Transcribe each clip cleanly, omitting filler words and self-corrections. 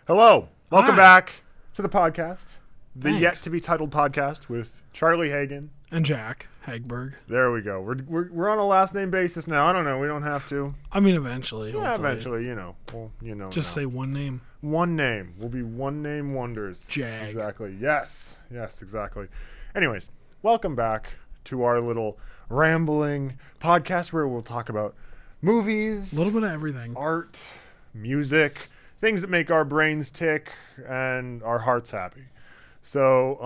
Hello. Welcome Hi. back to the podcast. The Thanks. yet to be titled podcast with Charlie Hagen. And Jack Hagberg. There we go. We're on a last name basis now. I don't know. We don't have to. I mean, eventually. Yeah, hopefully. eventually, Well, Just say one name. one name. We'll be one name wonders. Jag. Exactly. Yes, exactly. Anyways, welcome back to our little rambling podcast where we'll talk about movies, A little bit of everything. art, music, things that make our brains tick and our hearts happy. So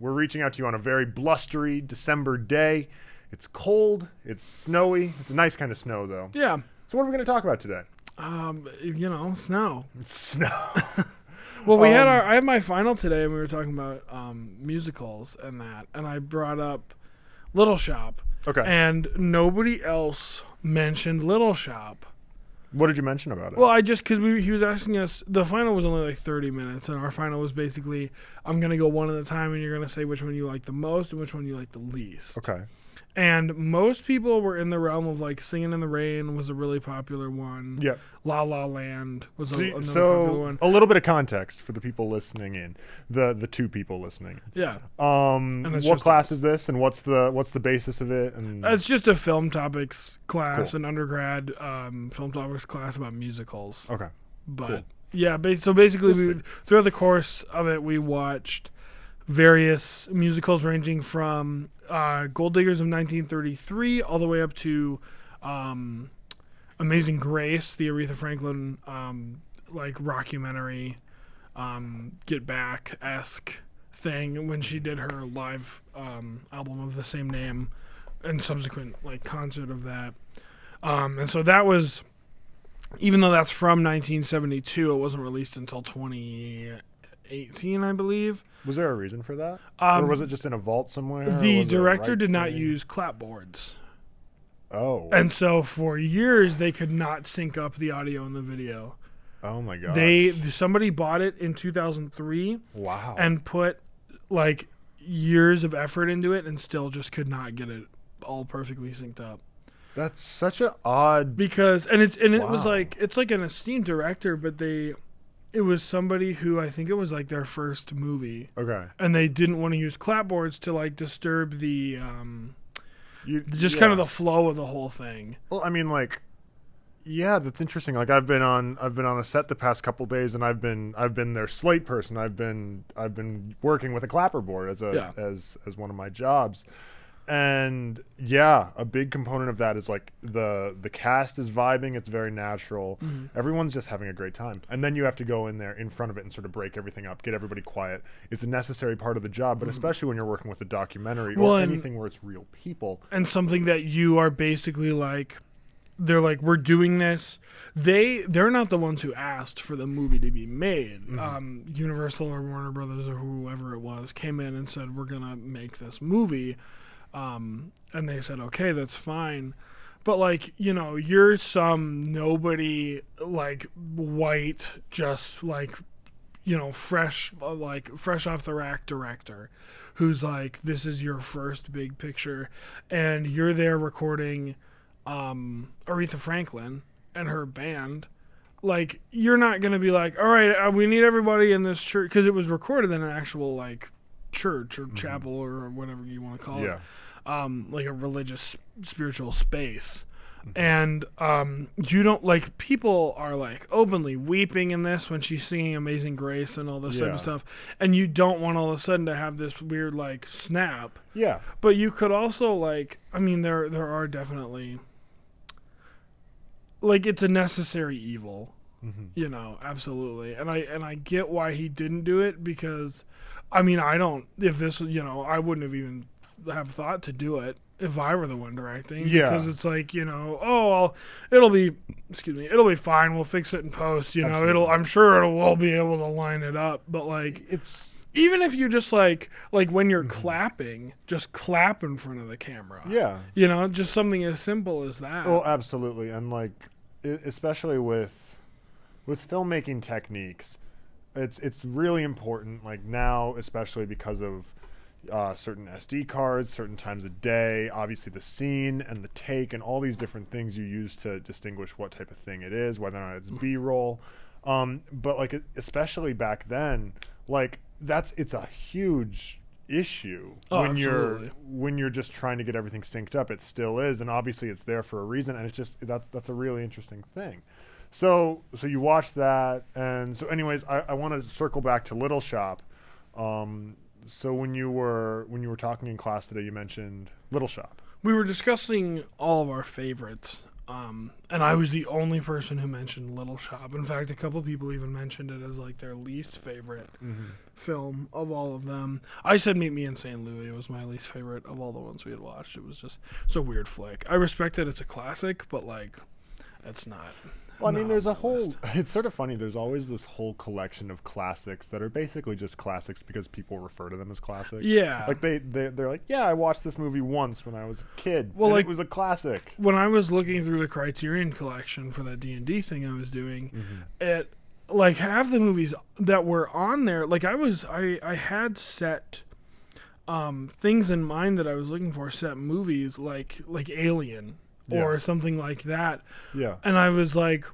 we're reaching out to you on a very blustery December day. It's cold. It's snowy. It's a nice kind of snow, though. Yeah. So what are we going to talk about today? Snow. It's snow. Well, I had my final today, and we were talking about musicals and that, and I brought up Little Shop, Okay. and nobody else mentioned Little Shop. What did you mention about it? Well, because he was asking us. The final was only like 30 minutes, and our final was basically, I'm gonna go one at a time, and you're gonna say which one you like the most and which one you like the least. Okay. And most people were in the realm of like Singing in the Rain was a really popular one. Yep. La La Land was another popular So one. a little bit of context for the people listening in, the two people listening. Yeah, it's What just class us. is this, and what's the basis of it? And it's just a film topics class, Cool. an undergrad film topics class about musicals. okay. But Cool. yeah, so basically, Cool. throughout the course of it, we watched various musicals ranging from Gold Diggers of 1933 all the way up to Amazing Grace, the Aretha Franklin like rockumentary, Get Back-esque thing when she did her live album of the same name and subsequent like concert of that. And so that was, even though that's from 1972, it wasn't released until 2018, I believe. Was there a reason for that, or was it just in a vault somewhere? or The was it a director rights did not thing? use clapboards. Oh. And so for years, they could not sync up the audio and the video. Oh my god. Somebody bought it in 2003 Wow. and put like years of effort into it and still just could not get it all perfectly synced up. That's such an odd. It was Wow. like, it's like an esteemed director, but it was somebody who I think it was like their first movie, Okay. and they didn't want to use clapboards to like disturb the Just kind of the flow of the whole thing. Well, I mean, like, yeah, that's interesting. Like, I've been on a set the past couple days, and I've been their slate person. I've been working with a clapperboard as one of my jobs, and yeah, a big component of that is like the cast is vibing. It's very natural. Mm-hmm. Everyone's just having a great time, and then you have to go in there in front of it and sort of break everything up, get everybody quiet. It's a necessary part of the job, but especially when you're working with a documentary Well, or and- anything where it's real people. And something that you are basically like, they're like, we're doing this. They're not the ones who asked for the movie to be made. Universal or Warner Brothers or whoever it was came in and said, we're gonna make this movie, and they said, okay, that's fine. But like, you're some nobody, like white, just like, fresh off the rack director who's like, this is your first big picture, and you're there recording Aretha Franklin and her band. Like, you're not gonna be like, all right, we need everybody in this church, because it was recorded in an actual like church or chapel or whatever you want to call Yeah. it, like a religious spiritual space. And you don't, like, people are like openly weeping in this when she's singing Amazing Grace and all this type Yeah. of stuff, and you don't want all of a sudden to have this weird like snap. Yeah. But you could also, like, I mean, there are definitely, like, it's a necessary evil, absolutely. And I get why he didn't do it, because, I mean, I wouldn't have even have thought to do it if I were the one directing. Yeah. Because it's like, it'll be fine. We'll fix it in post. Absolutely. I'm sure we'll be able to line it up. But like, It's even if you just like when you're clapping, just clap in front of the camera. yeah. Just something as simple as that. Well, absolutely, and like, especially with filmmaking techniques, it's really important. Like now, especially because of certain SD cards, certain times of day, obviously the scene and the take and all these different things you use to distinguish what type of thing it is, whether or not it's B-roll. But like especially back then, like it's a huge issue when you're just trying to get everything synced up. It still is, and obviously it's there for a reason, and it's just that's a really interesting thing. So you watch that, and so anyways, I want to circle back to Little Shop. So when you were talking in class today, you mentioned Little Shop. We were discussing all of our favorites, and I was the only person who mentioned Little Shop. In fact, a couple people even mentioned it as like their least favorite film of all of them. I said Meet Me in St. Louis was my least favorite of all the ones we had watched. It was just it's a weird flick. I respect that it's a classic, but like it's not. Well, I mean, there's a whole. It's sort of funny. There's always this whole collection of classics that are basically just classics because people refer to them as classics. Yeah. Like they're like, yeah, I watched this movie once when I was a kid. Well, and like, it was a classic. When I was looking through the Criterion collection for that D&D thing I was doing, it like half the movies that were on there, like I had set things in mind that I was looking for, set movies like Alien. Or something like that. Yeah. And I was like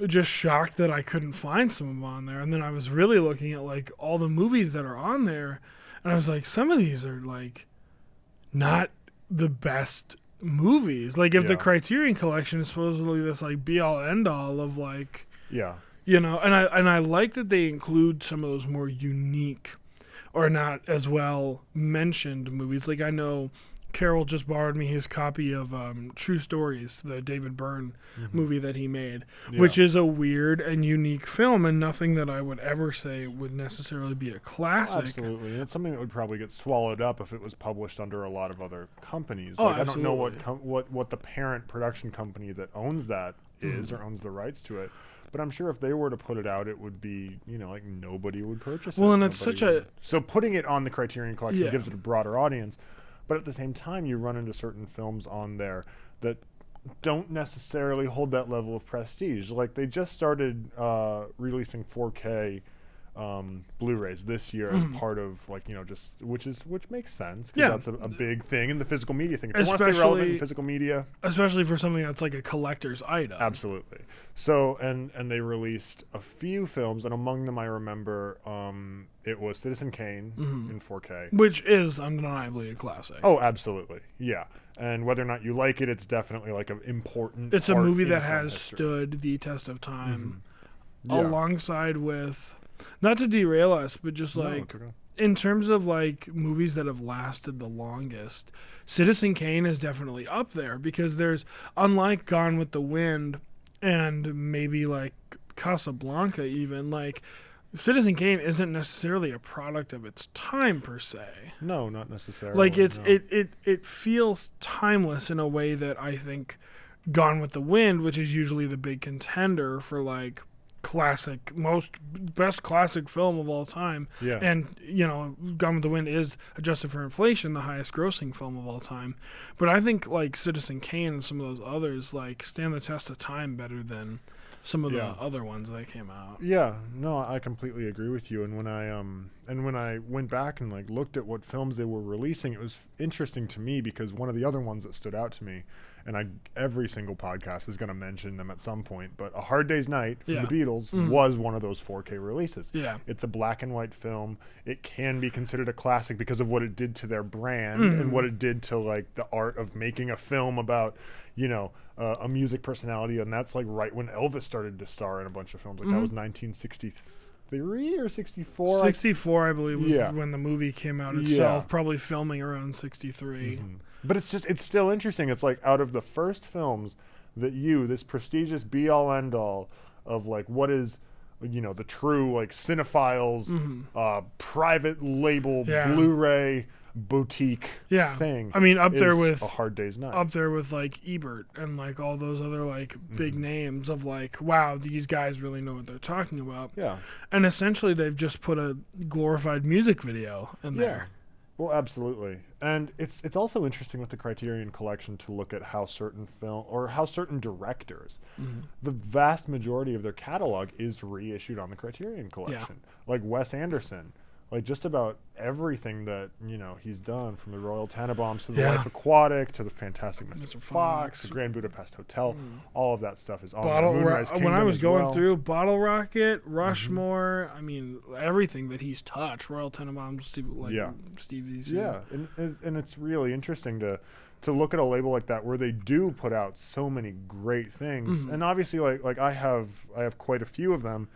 just shocked that I couldn't find some of them on there. And then I was really looking at like all the movies that are on there, and I was like, some of these are like not the best movies. Like if the Criterion collection is supposedly this like be all end all of like you know, and I like that they include some of those more unique or not as well mentioned movies. Like I know Carol just borrowed me his copy of True Stories, the David Byrne movie that he made, which is a weird and unique film, and nothing that I would ever say would necessarily be a classic. Absolutely, and it's something that would probably get swallowed up if it was published under a lot of other companies. Oh, like, absolutely. I don't know what the parent production company that owns that is or owns the rights to it. But I'm sure if they were to put it out, it would be, you know, like nobody would purchase it. Well, and it's such a... So putting it on the Criterion Collection gives it a broader audience. But at the same time, you run into certain films on there that don't necessarily hold that level of prestige. Like they just started releasing 4K Blu-rays this year as part of like, you know, just which makes sense because that's a big thing in the physical media thing. If you want to stay relevant in physical media, especially for something that's like a collector's item. Absolutely. So and they released a few films, and among them I remember it was Citizen Kane in 4K, which is undeniably a classic. Oh, absolutely, yeah. And whether or not you like it, it's definitely like an important. It's a movie that has stood the test of time, alongside with. Not to derail us, but just like in terms of like movies that have lasted the longest, Citizen Kane is definitely up there because there's, unlike Gone with the Wind and maybe like Casablanca even, like Citizen Kane isn't necessarily a product of its time per se. No, not necessarily. Like it feels timeless in a way that I think Gone with the Wind, which is usually the big contender for like classic, best classic film of all time. Yeah. And, you know, Gone with the Wind is, adjusted for inflation, the highest grossing film of all time. But I think like Citizen Kane and some of those others like stand the test of time better than some of the other ones that came out. Yeah, no, I completely agree with you. And when I went back and like looked at what films they were releasing, it was interesting to me because one of the other ones that stood out to me, and every single podcast is going to mention them at some point, but A Hard Day's Night from the Beatles was one of those 4K releases. Yeah. It's a black and white film. It can be considered a classic because of what it did to their brand and what it did to like the art of making a film about, you know, a music personality. And that's like right when Elvis started to star in a bunch of films. Like that was 1963 or 64? 64, I believe, was when the movie came out itself, probably filming around 63. But it's still interesting. It's like out of the first films that this prestigious be-all end-all of like what is, you know, the true like cinephiles private label Blu-ray boutique thing. I mean, up there with A Hard Day's Night. Up there with like Ebert and like all those other like big names of like, wow, these guys really know what they're talking about. Yeah. And essentially they've just put a glorified music video in there. Well, absolutely. And it's also interesting with the Criterion Collection to look at how certain directors, the vast majority of their catalog is reissued on the Criterion Collection. Like Wes Anderson. like just about everything that he's done, from the Royal Tenenbaums to the Life Aquatic to the Fantastic Mr. Fox, the Grand Budapest Hotel, all of that stuff is on there. When I was going through Bottle Rocket, Rushmore, I mean everything that he's touched, Royal Tenenbaums, Stevie Z. Yeah, and it's really interesting to look at a label like that where they do put out so many great things, and obviously like I have quite a few of them.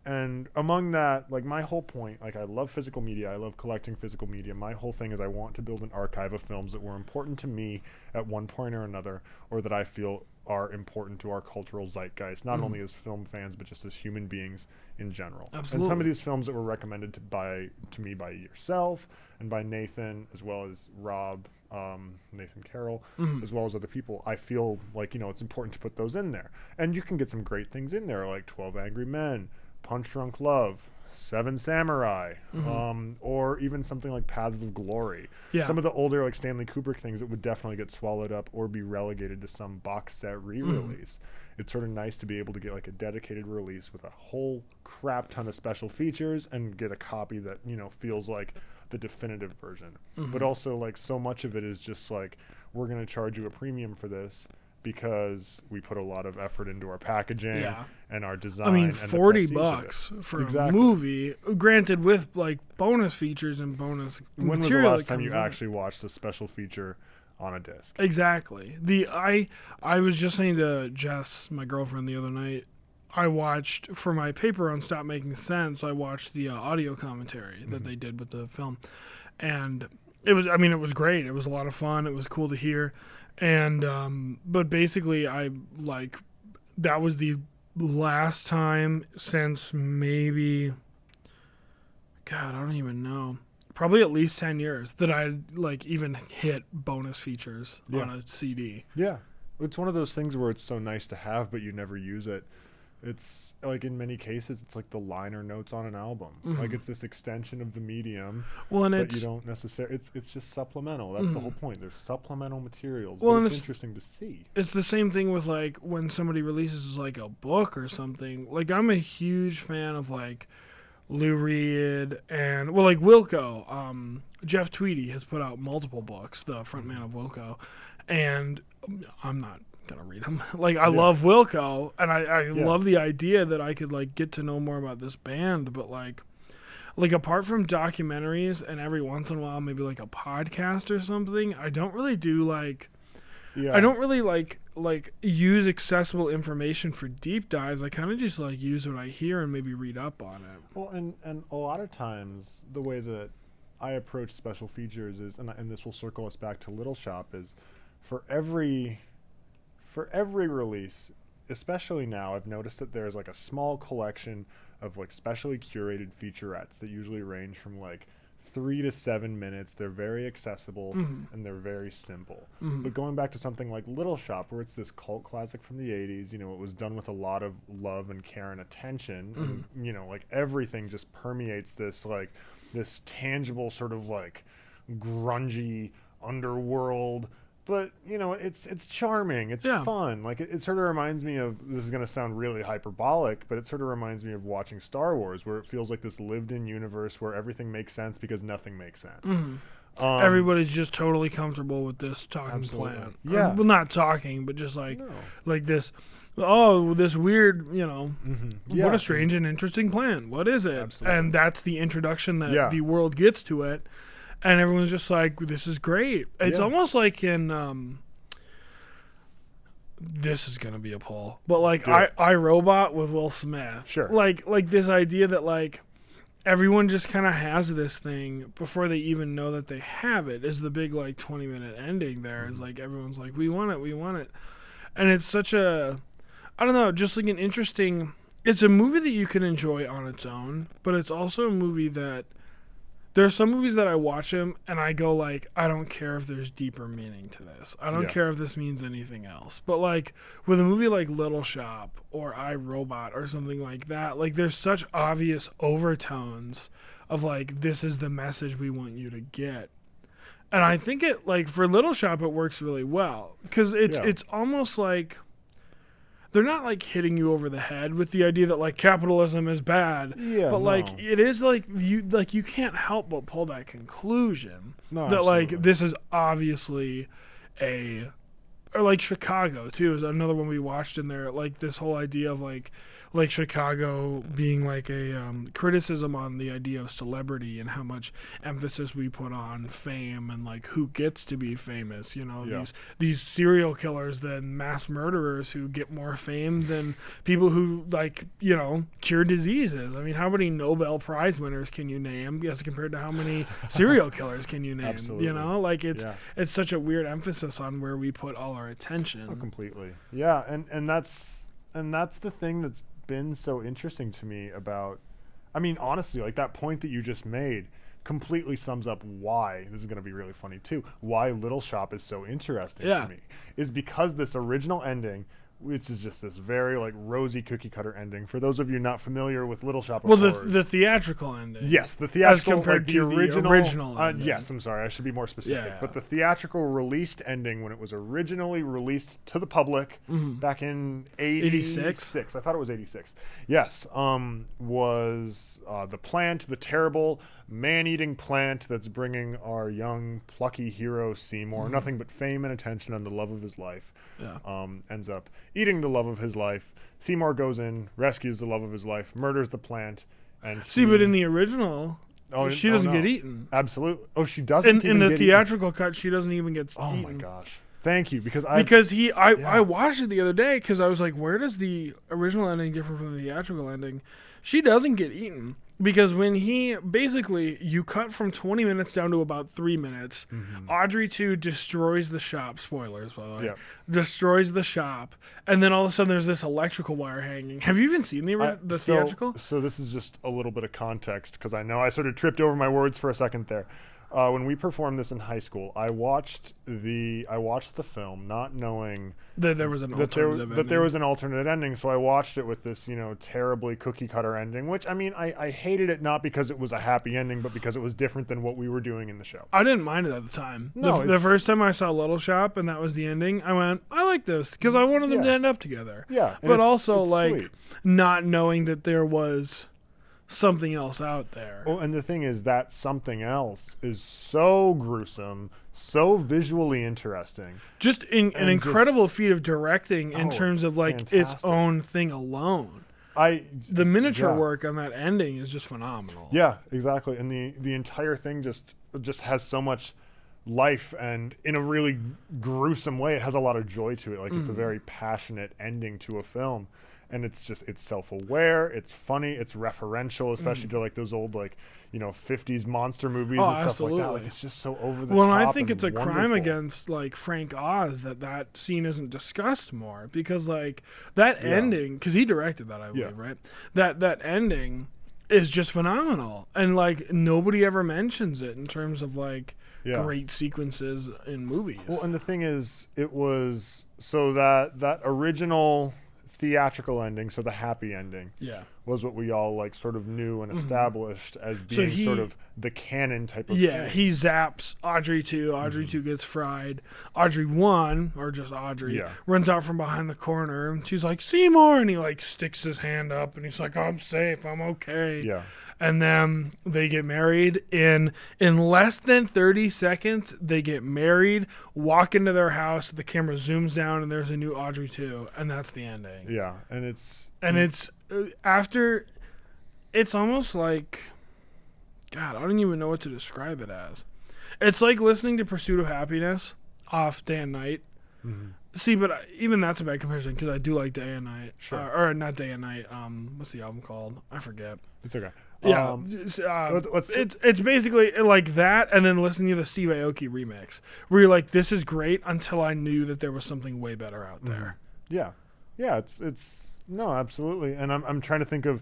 And among that, like my whole point, like I love physical media. I love collecting physical media. My whole thing is I want to build an archive of films that were important to me at one point or another, or that I feel are important to our cultural zeitgeist, not only as film fans, but just as human beings in general. Absolutely. And some of these films that were recommended to me by yourself and by Nathan, as well as Rob, Nathan Carroll, as well as other people, I feel like, it's important to put those in there. And you can get some great things in there, like 12 Angry Men, Punch Drunk Love, Seven Samurai, or even something like Paths of Glory. Yeah. Some of the older like Stanley Kubrick things that would definitely get swallowed up or be relegated to some box set re-release. It's sort of nice to be able to get like a dedicated release with a whole crap ton of special features and get a copy that, feels like the definitive version. But also like so much of it is just like, we're going to charge you a premium for this because we put a lot of effort into our packaging and our design. I mean, and $40 for a movie, granted with like bonus features and bonus when material. When was the last time you actually watched a special feature on a disc? Exactly. I was just saying to Jess, my girlfriend, the other night, I watched, for my paper on Stop Making Sense, I watched the audio commentary that they did with the film. And it was great. It was a lot of fun. It was cool to hear. And but basically that was the last time since maybe, God, I don't even know, probably at least 10 years that I like even hit bonus features on a CD. Yeah. It's one of those things where it's so nice to have, but you never use it. It's like in many cases, it's like the liner notes on an album. Like it's this extension of the medium, but you don't necessarily. It's just supplemental. That's the whole point. There's supplemental materials. Well, but it's interesting to see. It's the same thing with like when somebody releases like a book or something. Like I'm a huge fan of like Lou Reed and like Wilco. Jeff Tweedy has put out multiple books. The frontman of Wilco, and I'm not gonna read them. Like I love Wilco, and I love the idea that I could like get to know more about this band, but like apart from documentaries and every once in a while maybe like a podcast or something, I don't really do like I don't really like use accessible information for deep dives. I kind of just like use what I hear and maybe read up on it. Well, and a lot of times the way that I approach special features is, and this will circle us back to Little Shop, is for every release, especially now, I've noticed that there's like a small collection of like specially curated featurettes that usually range from like 3 to 7 minutes. They're very accessible and they're very simple. But going back to something like Little Shop, where it's this cult classic from the 80s, it was done with a lot of love and care and attention. And, like everything just permeates this like this tangible sort of like grungy underworld. But, it's charming. It's fun. Like, it sort of reminds me of, this is going to sound really hyperbolic, but it sort of reminds me of watching Star Wars, where it feels like this lived-in universe where everything makes sense because nothing makes sense. Everybody's just totally comfortable with this talking plan. Yeah. Well, not talking, but just like this, this weird, what a strange and interesting plan. What is it? Absolutely. And that's the introduction that the world gets to it. And everyone's just like, this is great. It's almost like in, this is going to be a pull, but like I, Robot with Will Smith. Sure. Like this idea that like everyone just kind of has this thing before they even know that they have it is the big like 20-minute ending there. Is like everyone's like, we want it. And it's such a, I don't know, just like an interesting, it's a movie that you can enjoy on its own, but it's also a movie that, there are some movies that I watch them and I go like, I don't care if there's deeper meaning to this. I don't care if this means anything else. But like with a movie like Little Shop or I, Robot or something like that, like there's such obvious overtones of like, this is the message we want you to get. And I think it like for Little Shop, it works really well because it's almost like they're not like hitting you over the head with the idea that like capitalism is bad. Yeah, but no. like it is like you can't help but pull that conclusion No, that absolutely. like this is obviously or like Chicago too is another one we watched in there. Like this whole idea of like Chicago being like a criticism on the idea of celebrity and how much emphasis we put on fame and like who gets to be famous. You know, Yeah. these serial killers, then mass murderers who get more fame than people who like cure diseases. I mean, how many Nobel Prize winners can you name as compared to how many serial killers can you name? Absolutely. You know, like it's such a weird emphasis on where we put all our attention. Oh, completely. Yeah, and that's the thing that's been so interesting to me about, I mean, honestly, like that point that you just made completely sums up why, this is going to be really funny too, why Little Shop is so interesting to me, is because this original ending, which is just this very like rosy cookie cutter ending. For those of you not familiar with Little Shop of Horrors, the theatrical ending. Yes, the theatrical, as compared like to the original ending. Yes, I'm sorry, I should be more specific. Yeah. But the theatrical released ending, when it was originally released to the public back in 86, I thought it was 86. Yes, was the plant, the terrible man-eating plant that's bringing our young plucky hero Seymour nothing but fame and attention and the love of his life. Ends up eating the love of his life. Seymour goes in, rescues the love of his life, murders the plant, and but in the original, she doesn't get eaten. Absolutely. Oh, she doesn't. In the theatrical cut, she doesn't even get eaten. Oh my gosh! Thank you, because I watched it the other day because I was like, where does the original ending differ from the theatrical ending? She doesn't get eaten. Because when you cut from 20 minutes down to about 3 minutes, Audrey 2 destroys the shop. Spoilers, by the way. Destroys the shop. And then all of a sudden there's this electrical wire hanging. Have you even seen the theatrical? So this is just a little bit of context, because I know I sort of tripped over my words for a second there. When we performed this in high school, I watched the film, not knowing that there was an alternate ending. So I watched it with this, terribly cookie cutter ending. Which, I mean, I hated it not because it was a happy ending, but because it was different than what we were doing in the show. I didn't mind it at the time. No, the first time I saw Little Shop and that was the ending, I went, I like this because I wanted them to end up together. Yeah, but also like sweet. Not knowing that there was something else out there. Well, and the thing is that something else is so gruesome, so visually interesting. Just an incredible feat of directing in terms of like fantastic. Its own thing alone. The miniature work on that ending is just phenomenal. Yeah, exactly. And the entire thing just has so much life, and in a really gruesome way, it has a lot of joy to it. Like it's a very passionate ending to a film. And it's self-aware, it's funny, it's referential, especially to like those old 50s monster movies and stuff like that. Like it's just so over the top. Well, I think it's a wonderful. crime against like Frank Oz that scene isn't discussed more, because like that ending, because he directed that, I believe, right? That ending is just phenomenal, and like nobody ever mentions it in terms of like great sequences in movies. Well, and the thing is, it was so that original theatrical ending, so the happy ending, was what we all like sort of knew and established as being sort of the canon type of thing. He zaps Audrey 2. Audrey 2 gets fried. Audrey 1, or just Audrey, runs out from behind the corner, and she's like, Seymour, and he like sticks his hand up, and he's like, I'm safe, I'm okay. Yeah. And then they get married in less than 30 seconds. They get married, walk into their house, the camera zooms down, and there's a new Audrey 2, and that's the ending. Yeah, and it's after, it's almost like, God, I don't even know what to describe it as. It's like listening to Pursuit of Happiness off Day and Night. See, but even that's a bad comparison, because I do like Day and Night. Sure. Or not Day and Night. What's the album called? I forget. It's okay. Yeah, it's basically like that, and then listening to the Steve Aoki remix, where you're like, "This is great," until I knew that there was something way better out there. Yeah, it's no, absolutely. And I'm trying to think of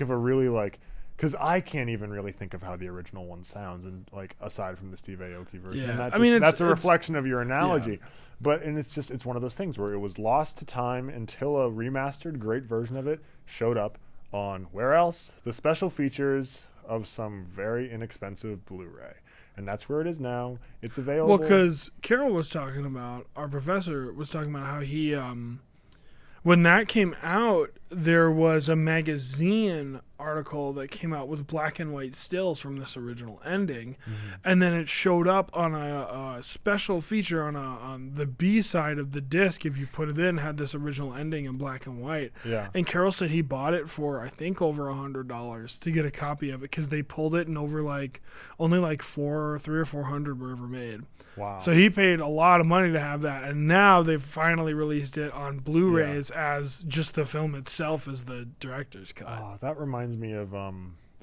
a really like, because I can't even really think of how the original one sounds, and like aside from the Steve Aoki version. Yeah, and that's a reflection of your analogy. Yeah. But it's one of those things where it was lost to time until a remastered great version of it showed up on where else? The special features of some very inexpensive Blu-ray. And that's where it is now. It's available. Well, because Carol was talking about, our professor was talking about how he, when that came out, there was a magazine article that came out with black and white stills from this original ending, and then it showed up on a special feature on the B side of the disc. If you put it in, had this original ending in black and white. Yeah. And Carol said he bought it for I think over $100 to get a copy of it because they pulled it and only like 300 or 400 were ever made. Wow. So he paid a lot of money to have that, and now they've finally released it on Blu-rays as just the film itself as the director's cut. Oh, that reminds me of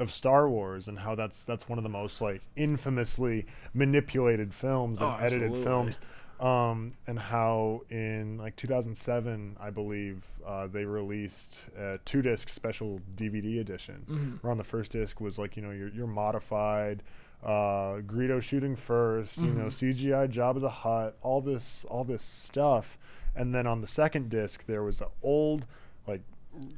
Star Wars and how that's one of the most like infamously manipulated films and edited films. And how in like 2007, I believe, they released a 2-disc special DVD edition. Where on the first disc was like, your modified Greedo shooting first, CGI Jabba the Hutt, all this stuff, and then on the second disc there was an old like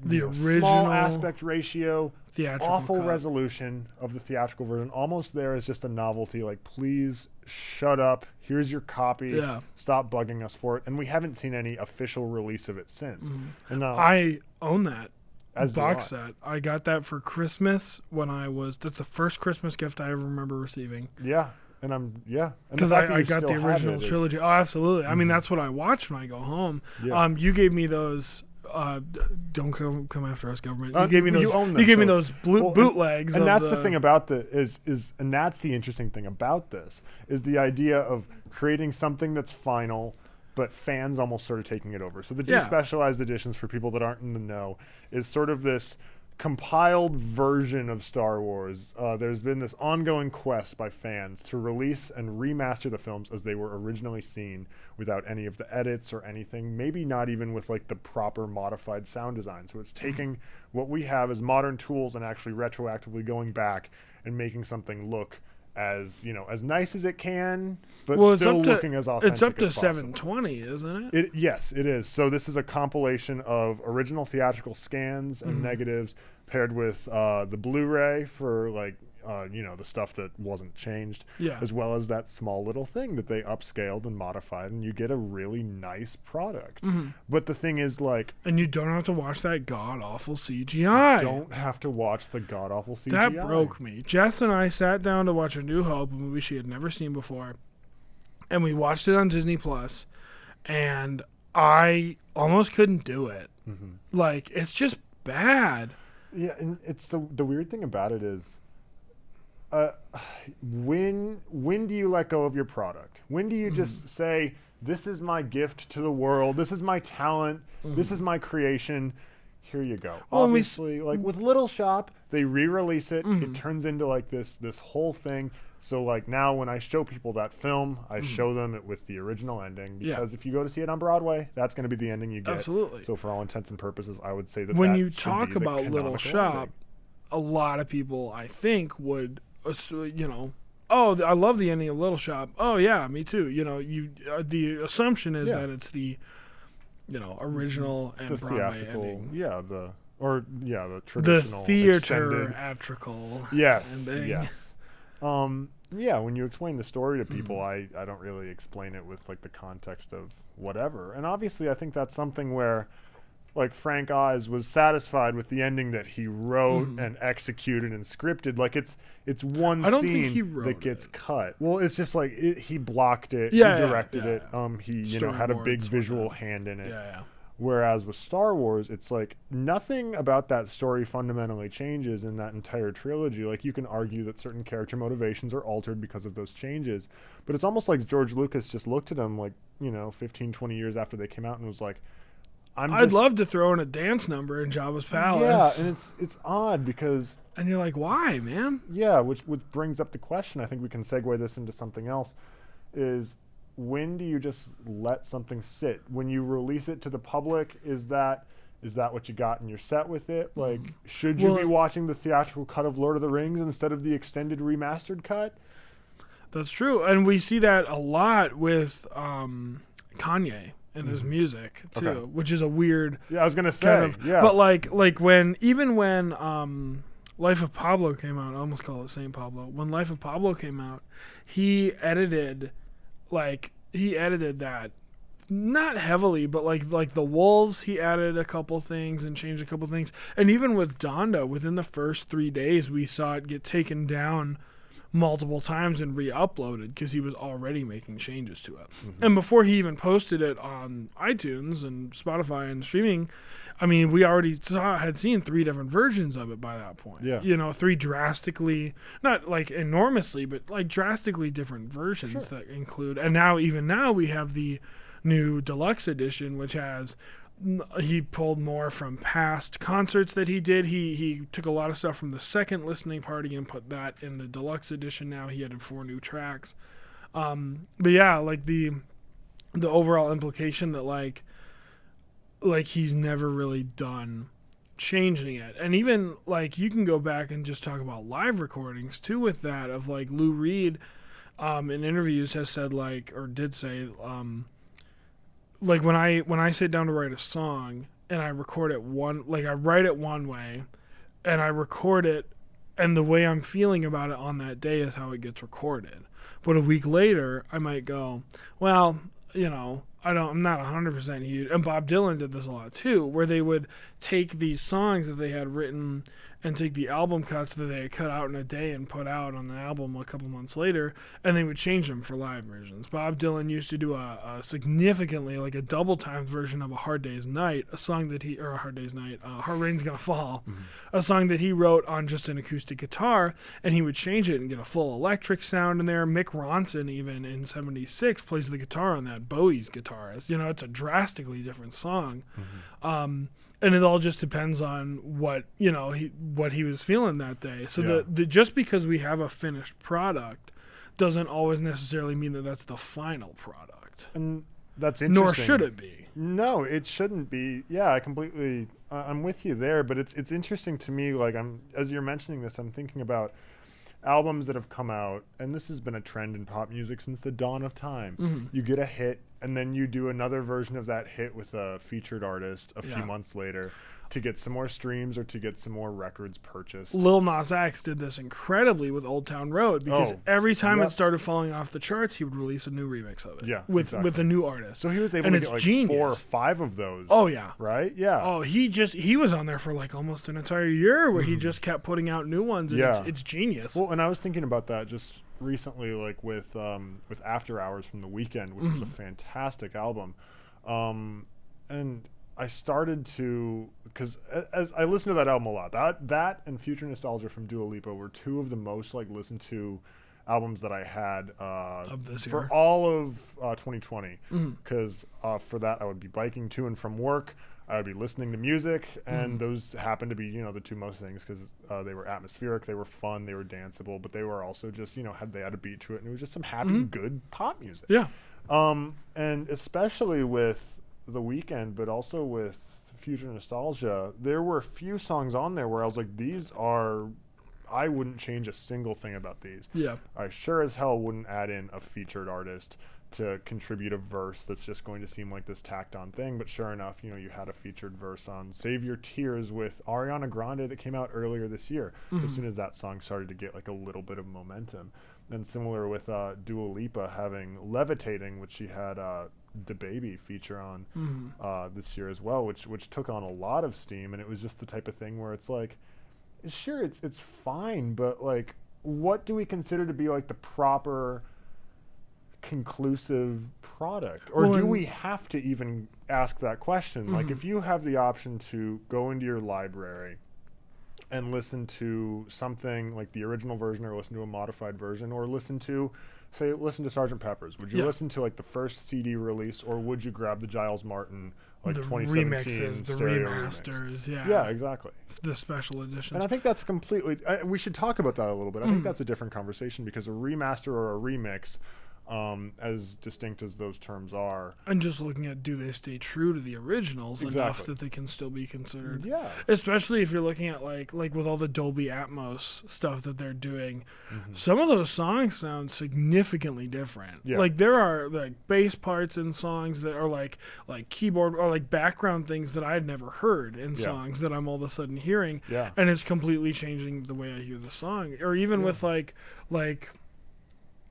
original small aspect ratio, theatrical awful cut. Resolution of the theatrical version, almost there as just a novelty. Like, please shut up. Here's your copy. Yeah. Stop bugging us for it. And we haven't seen any official release of it since. And I own that as box set. I got that for Christmas that's the first Christmas gift I ever remember receiving. Yeah. And because I got the original trilogy. Oh, absolutely. I mean, that's what I watch when I go home. Yeah. You gave me those. Don't come after us, government. You gave me those. You own them, you gave me those bootlegs. And that's the thing about and that's the interesting thing about this is the idea of creating something that's final, but fans almost sort of taking it over. So the despecialized editions, for people that aren't in the know, is sort of this compiled version of Star Wars. There's been this ongoing quest by fans to release and remaster the films as they were originally seen, without any of the edits or anything, maybe not even with like the proper modified sound design. So it's taking what we have as modern tools and actually retroactively going back and making something look as nice as it can, but still looking as authentic. It's up to as possible. 720, isn't it? Yes, it is. So this is a compilation of original theatrical scans and negatives paired with the Blu-ray for like the stuff that wasn't changed, as well as that small little thing that they upscaled and modified, and you get a really nice product. But the thing is, like, and you don't have to watch that god awful CGI. You don't have to watch the god awful CGI. That broke me. Jess and I sat down to watch A New Hope, a movie she had never seen before, and we watched it on Disney Plus, and I almost couldn't do it. Like, it's just bad. Yeah, and it's the weird thing about it is, when do you let go of your product? When do you just say, this is my gift to the world, this is my talent, this is my creation, here you go. Obviously, like with Little Shop, they re-release it, it turns into like this whole thing. So like now when I show people that film, I show them it with the original ending, because if you go to see it on Broadway, that's going to be the ending you get. Absolutely. So for all intents and purposes, I would say that when that you should talk be the about Little canonical Shop, ending. a lot of people, I think, would, oh, I love the ending of Little Shop. Oh yeah, me too. The assumption is that it's the, original and the Broadway theatrical, ending. the traditional The extended. theatrical Yes, ending. yes. When you explain the story to people, I don't really explain it with like the context of whatever. And obviously, I think that's something where, like, Frank Oz was satisfied with the ending that he wrote and executed and scripted. Like, it's one I don't think scene he wrote that gets it. cut. Well, it's just like he blocked it, Yeah, he directed yeah. it. He had a big Storyboards, visual whatnot. hand in it. Yeah. Whereas with Star Wars, it's like nothing about that story fundamentally changes in that entire trilogy. Like, you can argue that certain character motivations are altered because of those changes, but it's almost like George Lucas just looked at them like, 15, 20 years after they came out and was like, I'd love to throw in a dance number in Jabba's palace. Yeah, and it's odd because... And you're like, why, man? Yeah, which brings up the question, I think we can segue this into something else, is... when do you just let something sit? When you release it to the public, is that what you got and you're set with it? Like, should you be watching the theatrical cut of Lord of the Rings instead of the extended remastered cut? That's true. And we see that a lot with Kanye and his music too, which is a weird I was gonna say kind of, but like when Life of Pablo came out, I almost call it Saint Pablo. When Life of Pablo came out, he edited that not heavily, but like the Wolves, he added a couple things and changed a couple things. And even with Donda, within the first 3 days, we saw it get taken down multiple times and re-uploaded because he was already making changes to it. And before he even posted it on iTunes and Spotify and streaming, I mean, we already had seen 3 different versions of it by that point. Yeah. 3 drastically, not like enormously, but like drastically different versions that include. And even now we have the new deluxe edition, which has, he pulled more from past concerts that he did. He took a lot of stuff from the second listening party and put that in the deluxe edition. Now he added 4 new tracks. But yeah, like the overall implication that like he's never really done changing it. And even like you can go back and just talk about live recordings too with that, of like Lou Reed in interviews has said like, or did say, like when I sit down to write a song and I record it I write it one way and I record it, and the way I'm feeling about it on that day is how it gets recorded. But a week later I might go, well, I'm not 100% huge. And Bob Dylan did this a lot too, where they would take these songs that they had written and take the album cuts that they had cut out in a day and put out on the album a couple months later, and they would change them for live versions. Bob Dylan used to do a significantly, like a double times version of A Hard Day's Night, Hard Rain's Gonna Fall, a song that he wrote on just an acoustic guitar, and he would change it and get a full electric sound in there. Mick Ronson, even in 76, plays the guitar on that, Bowie's guitarist. It's a drastically different song. And it all just depends on what he was feeling that day. So just because we have a finished product doesn't always necessarily mean that that's the final product. And that's interesting. Nor should it be. No, it shouldn't be. Yeah, I'm with you there. But it's interesting to me. Like as you're mentioning this, I'm thinking about albums that have come out, and this has been a trend in pop music since the dawn of time. You get a hit, and then you do another version of that hit with a featured artist a few months later to get some more streams or to get some more records purchased. Lil Nas X did this incredibly with Old Town Road, because every time it started falling off the charts, he would release a new remix of it. Yeah, with a new artist. So he was able to get like genius. 4 or 5 of those. Oh yeah. Right? Yeah. Oh, he was on there for like almost an entire year where he just kept putting out new ones, and it's genius. Well, and I was thinking about that just recently, like with After Hours from The Weeknd, which was a fantastic album. And I started to, because as I listened to that album a lot, that and Future Nostalgia from Dua Lipa were 2 of the most like listened to albums that I had of this for year. all of 2020. Because for that I would be biking to and from work. I would be listening to music, and those happened to be, the 2 most things, because they were atmospheric, they were fun, they were danceable, but they were also just, they had a beat to it, and it was just some happy, good pop music. Yeah. And especially with The Weeknd, but also with Future Nostalgia, there were a few songs on there where I was like, I wouldn't change a single thing about these. Yeah. I sure as hell wouldn't add in a featured artist to contribute a verse that's just going to seem like this tacked on thing. But sure enough, you had a featured verse on Save Your Tears with Ariana Grande that came out earlier this year, as soon as that song started to get like a little bit of momentum. And similar with Dua Lipa having Levitating, which she had DaBaby feature on this year as well, which took on a lot of steam. And it was just the type of thing where it's like, sure, it's fine, but like, what do we consider to be like the proper conclusive product? Or do we have to even ask that question? Like, if you have the option to go into your library and listen to something like the original version, or listen to a modified version, or listen to Sgt. Pepper's, would you listen to like the first CD release, or would you grab the Giles Martin like the 2017 remixes, the remasters, remix? Yeah, exactly, the special editions? And I think that's completely we should talk about that a little bit. I think that's a different conversation, because a remaster or a remix, as distinct as those terms are, and just looking at, do they stay true to the originals enough that they can still be considered? Yeah. Especially if you're looking at like with all the Dolby Atmos stuff that they're doing, some of those songs sound significantly different. Yeah. Like there are like bass parts in songs that are like keyboard or like background things that I had never heard in songs that I'm all of a sudden hearing, and it's completely changing the way I hear the song. Or even with like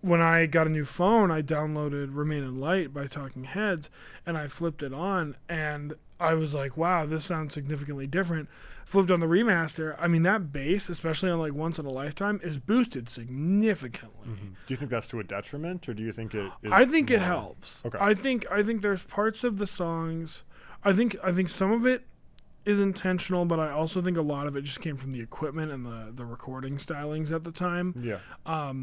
when I got a new phone, I downloaded Remain in Light by Talking Heads, and I flipped it on, and I was like, wow, this sounds significantly different. Flipped on the remaster. I mean, that bass, especially on like Once in a Lifetime, is boosted significantly. Mm-hmm. Do you think that's to a detriment, or do you think it is? I think it helps. Okay. I think there's parts of the songs. I think some of it is intentional, but I also think a lot of it just came from the equipment and the recording stylings at the time. Yeah.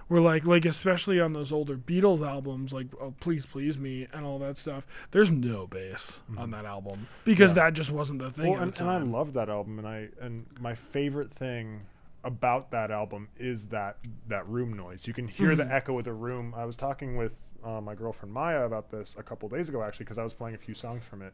Where like especially on those older Beatles albums, like oh, Please Please Me and all that stuff, there's no bass on that album because that just wasn't the thing. Well, at the time. And I loved that album, and my favorite thing about that album is that room noise. You can hear the echo of the room. I was talking with my girlfriend Maya about this a couple days ago, actually, because I was playing a few songs from it.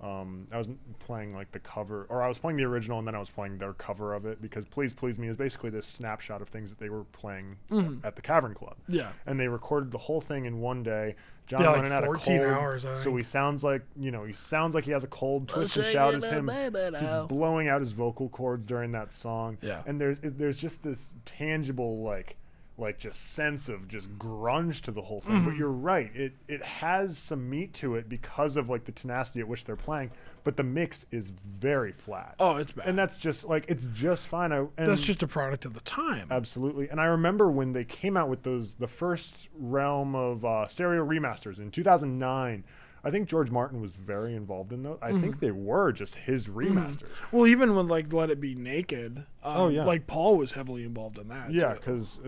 I was playing like the cover, or I was playing the original, and then I was playing their cover of it, because Please Please Me is basically this snapshot of things that they were playing at the Cavern Club. Yeah. And they recorded the whole thing in one day. John Yeah, Lennon like had 14 a cold, hours, I think. so he sounds like, he has a cold, twist and shout as him. He's blowing out his vocal cords during that song. Yeah. And there's just this tangible like just sense of just grunge to the whole thing. But you're right, it has some meat to it because of like the tenacity at which they're playing, but the mix is very flat. Oh, it's bad. And that's just like, it's just fine. That's just a product of the time. Absolutely. And I remember when they came out with the first realm of stereo remasters in 2009. I think George Martin was very involved in those. I think they were just his remasters. Well, even with like Let It Be Naked, like Paul was heavily involved in that. Yeah, too. because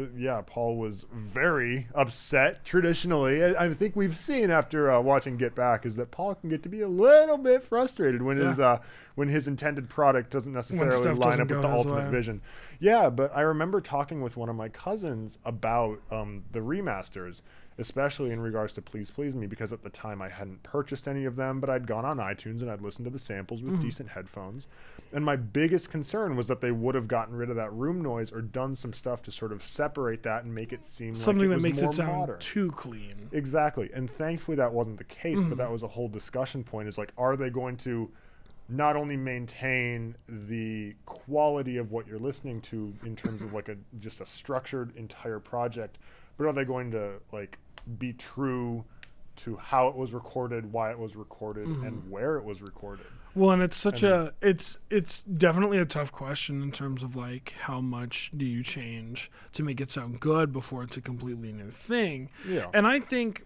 Paul was very upset. Traditionally, I think we've seen after watching Get Back is that Paul can get to be a little bit frustrated when his intended product doesn't necessarily line up with the ultimate vision. Yeah, but I remember talking with one of my cousins about the remasters, especially in regards to Please Please Me, because at the time I hadn't purchased any of them, but I'd gone on iTunes and I'd listened to the samples with decent headphones. And my biggest concern was that they would have gotten rid of that room noise or done some stuff to sort of separate that and make it seem something like it was that makes more it sound modern. too clean. Exactly. And thankfully that wasn't the case, but that was a whole discussion point, is like, are they going to not only maintain the quality of what you're listening to in terms of like just a structured entire project, but are they going to like be true to how it was recorded, why it was recorded, and where it was recorded? Well, and it's it's definitely a tough question in terms of like how much do you change to make it sound good before it's a completely new thing. Yeah. And I think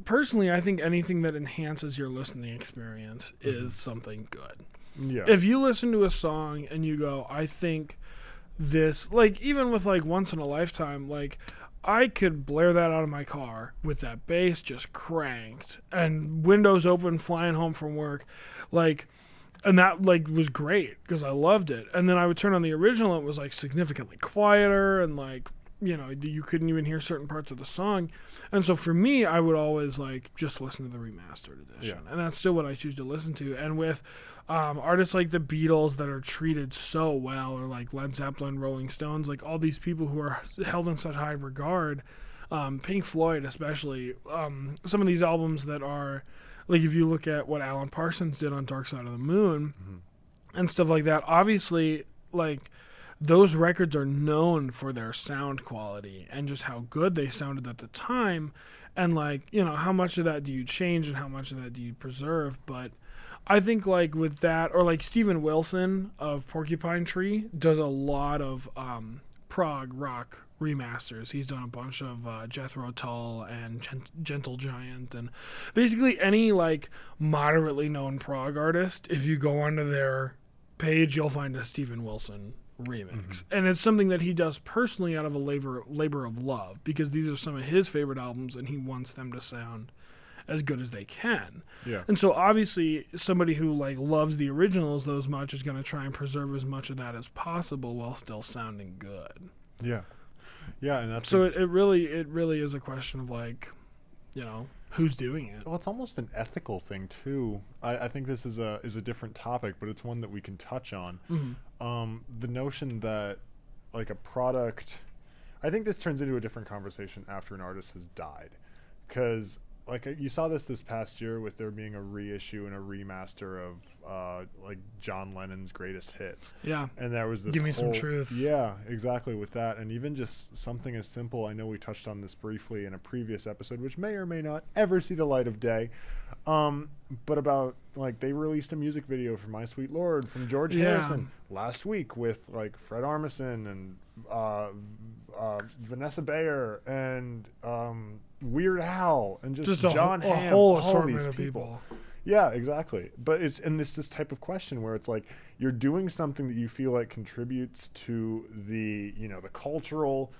personally, anything that enhances your listening experience is something good. Yeah. If you listen to a song and you go, I think this, like even with like Once in a Lifetime, like I could blare that out of my car with that bass just cranked and windows open, flying home from work, like, and that like was great because I loved it. And then I would turn on the original, it was like significantly quieter and like, you couldn't even hear certain parts of the song. And so for me, I would always like just listen to the remastered edition. Yeah. And that's still what I choose to listen to. And with artists like the Beatles that are treated so well, or like Led Zeppelin, Rolling Stones, like all these people who are held in such high regard, Pink Floyd especially, some of these albums that are, like if you look at what Alan Parsons did on Dark Side of the Moon and stuff like that, obviously like those records are known for their sound quality and just how good they sounded at the time. And like, how much of that do you change and how much of that do you preserve? But I think like with that, or like Steven Wilson of Porcupine Tree does a lot of prog rock remasters. He's done a bunch of Jethro Tull and Gentle Giant, and basically any like moderately known prog artist, if you go onto their page, you'll find a Steven Wilson remix. And it's something that he does personally out of a labor of love, because these are some of his favorite albums and he wants them to sound as good as they can. Yeah. And so obviously somebody who like loves the originals those much is going to try and preserve as much of that as possible while still sounding good. Yeah. Yeah, and that's so it really is a question of like, who's doing it. Well, it's almost an ethical thing too. I think this is a different topic, but it's one that we can touch on. The notion that like a product, I think this turns into a different conversation after an artist has died, because like you saw this past year with there being a reissue and a remaster like John Lennon's greatest hits. Yeah. And there was this Give me some truth. Yeah, exactly, with that. And even just something as simple, I know we touched on this briefly in a previous episode, which may or may not ever see the light of day. But about, like, they released a music video for My Sweet Lord from George Harrison last week with, like, Fred Armisen and Vanessa Bayer and Weird Al and just John Hamm, a whole all assortment these of people. Yeah, exactly. But it's this type of question where it's like you're doing something that you feel like contributes to the the cultural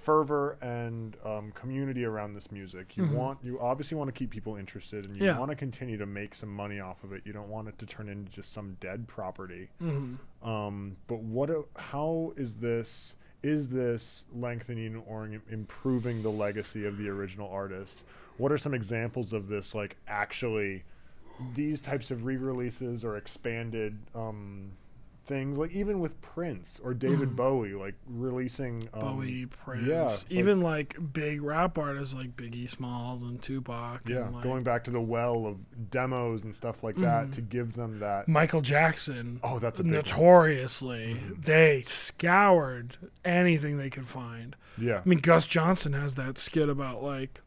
fervor and community around this music. You obviously want to keep people interested, and you want to continue to make some money off of it. You don't want it to turn into just some dead property. But how is this? Is this lengthening or improving the legacy of the original artist? What are some examples of this, like, actually these types of re-releases or expanded things, like even with Prince or David Bowie, like releasing Bowie, Prince, even like big rap artists like Biggie Smalls and Tupac. Yeah, and, like, going back to the well of demos and stuff like that to give them that. Michael Jackson. Oh, that's a big notoriously they scoured anything they could find. Yeah, I mean, Gus Johnson has that skit about like,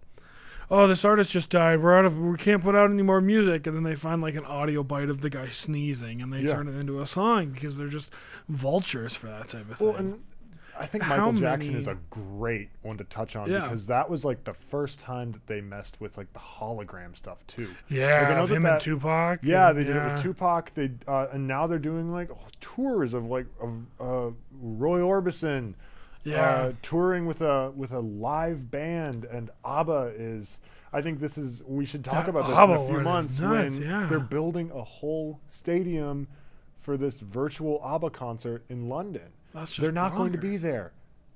oh, this artist just died. We can't put out any more music. And then they find like an audio bite of the guy sneezing and they turn it into a song because they're just vultures for that type of thing. Well, and I think Michael Jackson is a great one to touch on because that was like the first time that they messed with like the hologram stuff too. Yeah, like, I know him and Tupac. Yeah, they did it with Tupac. They and now they're doing like tours of like Roy Orbison. Yeah, touring with a live band, and ABBA is. I think we should talk about this in a few months when they're building a whole stadium for this virtual ABBA concert in London. They're not going to be there.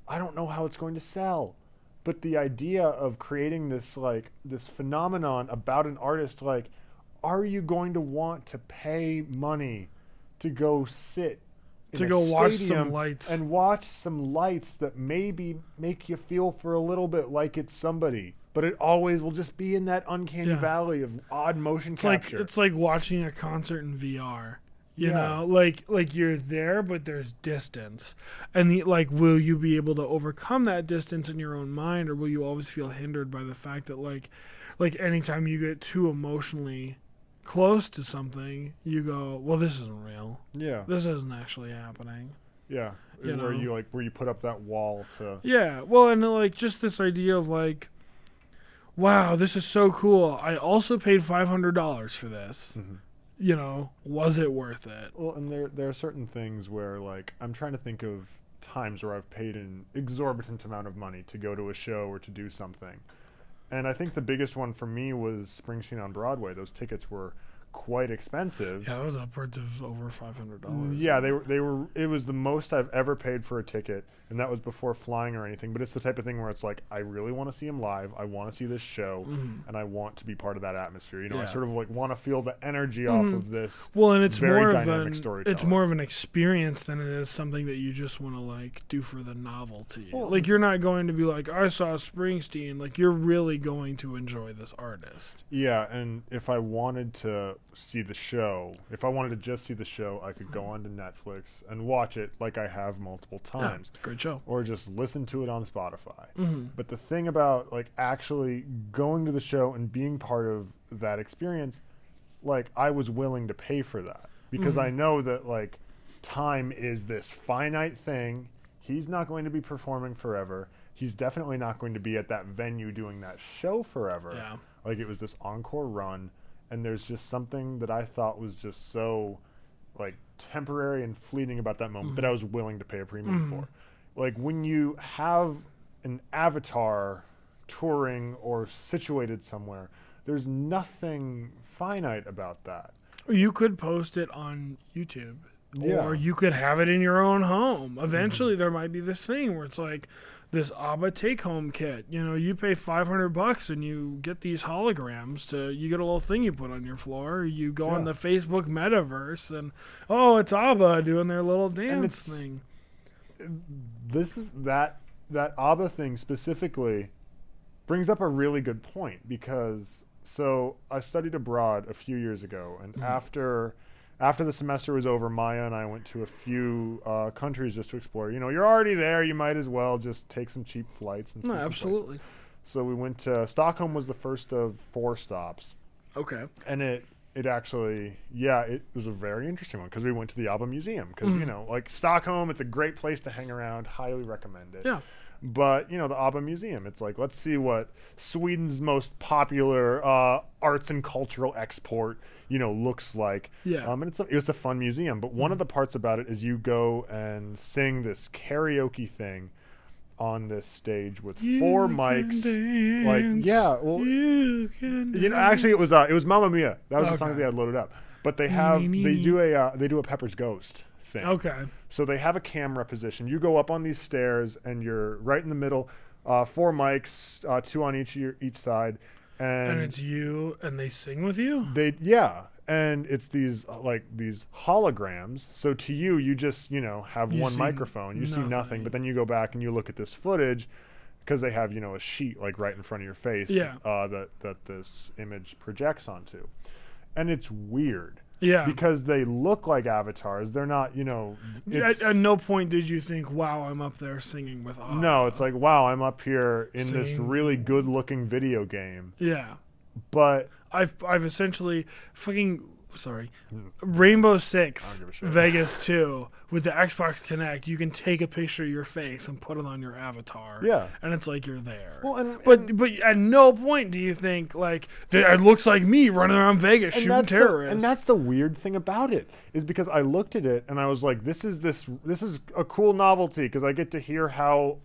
I don't know how it's going to sell, but the idea of creating this phenomenon about an artist, like, are you going to want to pay money to go sit? To go watch some lights. And watch some lights that maybe make you feel for a little bit like it's somebody. But it always will just be in that uncanny valley of odd motion capture. It's like watching a concert in VR. You know? Like you're there, but there's distance. And will you be able to overcome that distance in your own mind, or will you always feel hindered by the fact that like anytime you get too emotionally close to something, you go, well, this isn't real. Yeah. This isn't actually happening. Yeah. Where you put up that wall to. Yeah. Well, and like just this idea of like, wow, this is so cool. I also paid $500 for this. Was it worth it? Well, and there are certain things where, like, I'm trying to think of times where I've paid an exorbitant amount of money to go to a show or to do something. And I think the biggest one for me was Springsteen on Broadway. Those tickets were quite expensive. Yeah, it was upwards of over $500. Yeah, they were. It was the most I've ever paid for a ticket, and that was before flying or anything. But it's the type of thing where it's like, I really want to see him live. I want to see this show, and I want to be part of that atmosphere. I sort of like want to feel the energy off of this. Well, and it's very more dynamic of storytelling. It's more of an experience than it is something that you just want to like do for the novelty. Well, like you're not going to be like, I saw Springsteen. Like you're really going to enjoy this artist. Yeah, and if I wanted to see the show, if I wanted to just see the show, I could go onto Netflix and watch it like I have multiple times. Yeah, great show. Or just listen to it on Spotify. But the thing about like actually going to the show and being part of that experience, like I was willing to pay for that because I know that like time is this finite thing. He's not going to be performing forever. He's definitely not going to be at that venue doing that show forever. Yeah. Like it was this encore run. And there's just something that I thought was just so, like, temporary and fleeting about that moment that I was willing to pay a premium for. Like, when you have an avatar touring or situated somewhere, there's nothing finite about that. You could post it on YouTube. Or you could have it in your own home. Eventually, there might be this thing where it's like, this ABBA take-home kit. You pay $500 and you get these holograms. You get a little thing you put on your floor. You go on the Facebook metaverse and it's ABBA doing their little dance thing. This is that ABBA thing specifically brings up a really good point because I studied abroad a few years ago, and after after the semester was over, Maya and I went to a few countries just to explore. You're already there. You might as well just take some cheap flights and see some absolutely. places. So we went to Stockholm was the first of 4 stops. Okay. And it actually, it was a very interesting one because we went to the ABBA Museum because, like Stockholm, it's a great place to hang around. Highly recommend it. Yeah. But, the ABBA Museum, it's like, let's see what Sweden's most popular arts and cultural export, looks like. Yeah. And it was a fun museum. But one of the parts about it is you go and sing this karaoke thing on this stage with 4 mics. Actually it was Mamma Mia. That was the song they had loaded up. But they do a Pepper's Ghost thing. Okay. So they have a camera position. You go up on these stairs and you're right in the middle, 4 mics, 2 on each side, and it's you and they sing with you? And it's these holograms. So to you just, have one microphone. You see nothing, but then you go back and you look at this footage because they have, a sheet like right in front of your face that this image projects onto. And it's weird. Yeah. Because they look like avatars. They're not, at no point did you think, wow, I'm up there singing with ABBA. No, it's like, wow, I'm up here in this really good-looking video game. Yeah. But I've essentially Rainbow Six Vegas 2 with the Xbox Kinect. You can take a picture of your face and put it on your avatar. Yeah, and it's like you're there. Well, but at no point do you think like it looks like me running around Vegas shooting terrorists. And that's the weird thing about it is because I looked at it and I was like, this is a cool novelty because I get to hear how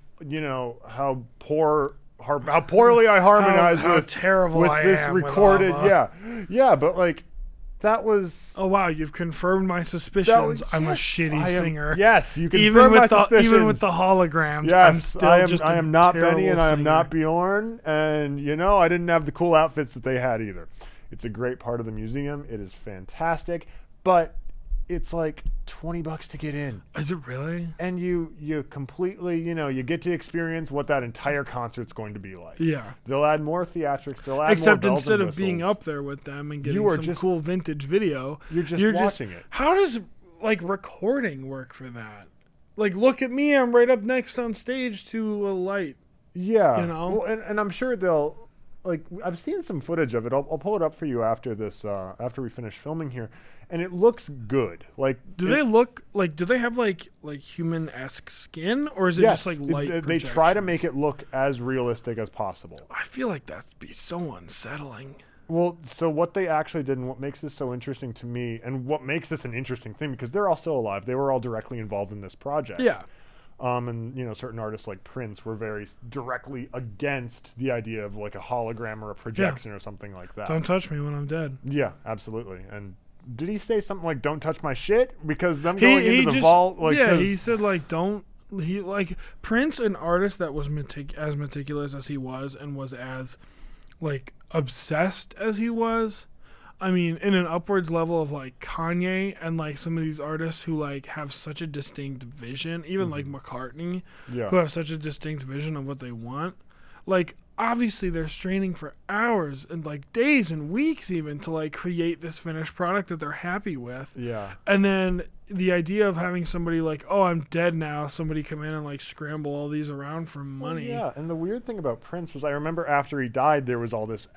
poorly I harmonize how with terrible with I this am recorded. with But like that was. Oh wow! You've confirmed my suspicions. I'm a shitty singer. Yes, you confirmed my suspicions. Even with the holograms. Yes, I am not Benny and singer. I am not Bjorn, and I didn't have the cool outfits that they had either. It's a great part of the museum. It is fantastic, but it's like $20 to get in. Is it really? And you completely, you get to experience what that entire concert's going to be like. Yeah. They'll add more theatrics. They'll add Except more bells instead and of being whistles. up there with them and getting some cool vintage video, you're just watching it. How does recording work for that? Like, look at me, I'm right up next on stage to a light. Yeah. Well, and I'm sure they'll I've seen some footage of it. I'll pull it up for you after this after we finish filming here. And it looks good. Do they have human-esque skin, or is it just like light? They try to make it look as realistic as possible. I feel like that'd be so unsettling. Well, so what they actually did, and what makes this so interesting to me, and what makes this an interesting thing, because they're all still alive. They were all directly involved in this project. Yeah. And certain artists like Prince were very directly against the idea of like a hologram or a projection or something like that. Don't touch me when I'm dead. Yeah, absolutely. And did he say something like "Don't touch my shit"? Because them going into the vault, he said don't. He Prince, an artist that was as meticulous as he was and was as obsessed as he was. I mean, in an upwards level of Kanye and some of these artists who have such a distinct vision, even McCartney, who have such a distinct vision of what they want. Obviously they're straining for hours and days and weeks even to create this finished product that they're happy with. Yeah. And then the idea of having somebody oh, I'm dead now, somebody come in and scramble all these around for money. Well, yeah. And the weird thing about Prince was I remember after he died there was all this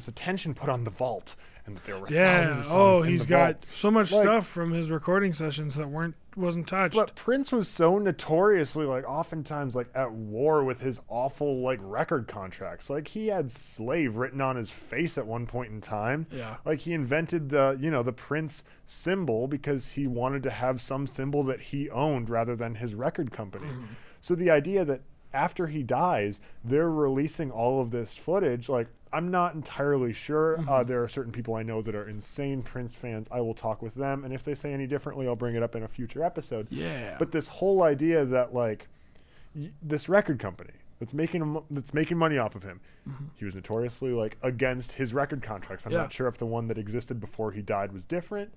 attention put on the vault and that there were thousands of songs he's in the got vault. so much stuff from his recording sessions that wasn't touched. But Prince was so notoriously oftentimes at war with his awful record contracts. He had slave written on his face at one point in time. Yeah. He invented the Prince symbol because he wanted to have some symbol that he owned rather than his record company. Mm-hmm. So the idea that after he dies, they're releasing all of this footage, I'm not entirely sure. Mm-hmm. There are certain people I know that are insane Prince fans. I will talk with them, and if they say any differently, I'll bring it up in a future episode. Yeah. But this whole idea that this record company, that's making money off of him. Mm-hmm. He was notoriously like against his record contracts. I'm not sure if the one that existed before he died was different,